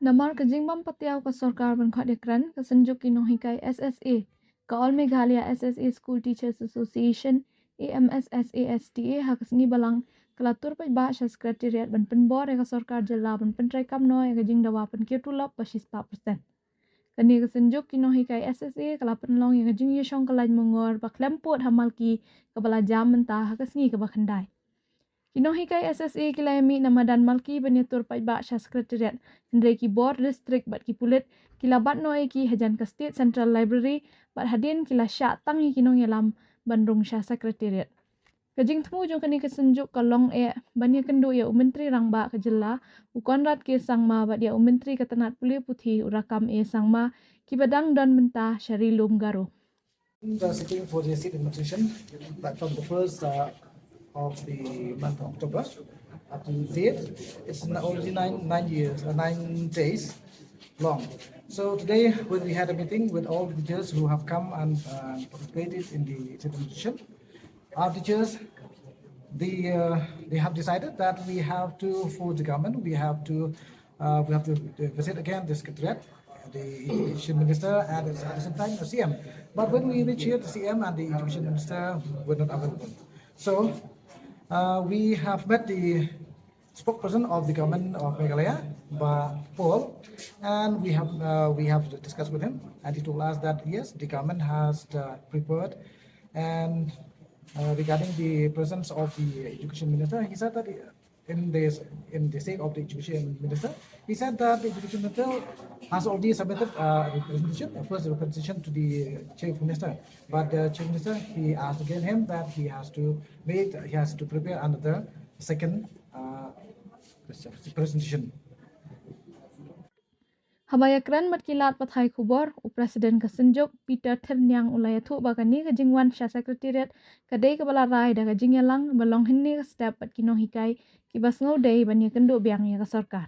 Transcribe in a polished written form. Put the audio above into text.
Namar ke jingbym patiaw ke Sorkar ban khot iakren ke synjuk ki Nonghikai SSA ke All Meghalaya SSA School Teachers Association AMSSASTA ha ke sngi Balang kelatur paidbah Secretariat ban pynbor ke Sorkar Jylla ban pyntreikam no ke jingdawa pynkiew tulop basis 4%. Kani ke synjuk ki Nonghikai SSA kala pynlong ke jingiashong kyllain mungor ba khlem pot ha Malki ke balajam mynta ha ke sngi ke ba khyndai. Nonghikai SSA kyllain nama dan Malki penyatur paidbah Secretariat Hendrai ki board district bat ki pulit kila bat noi ki hajan ke State Central Library bat hadin kila syak tangi ki nong yalam bandung Secretariat. Kajing temu jong kani kesenjuk kalong banyak kendu ya menteri rangba ke Jylla ukonrat ke sangma bat ya menteri ketenat pulih putih urakam sangma ki badang dan mynta syarilum garo. Sitting for the seat administration, but from the first of the month of October up to date, it's already 9 days long. So today, when we had a meeting with all the teachers who have come and participated in the seat administration, our teachers they have decided that we have to, for the government, we have to visit again the Secretariat, the Education Minister, and at the same time the CM. But when we reach here, the CM and the Education Minister were not available. So we have met the spokesperson of the government of Meghalaya, Paul, and we have discussed with him, and he told us that yes, the government has prepared, and regarding the presence of the Education Minister, he said that in the sake of the Education Minister, he said that the Education Minister has already submitted a first representation to the Chief Minister. But the Chief Minister, he asked again him that he has to prepare another second presentation. Habayakran matkilat pathai khubor Presiden ke synjuk Peter Ternyang ulayathu bakani ke jingwan Secretariat kadai ke balarai da ke jingyalang balong hinni ke step pat ki Nonghikai ki basngau dei bani kendo biang ya ke Sorkar.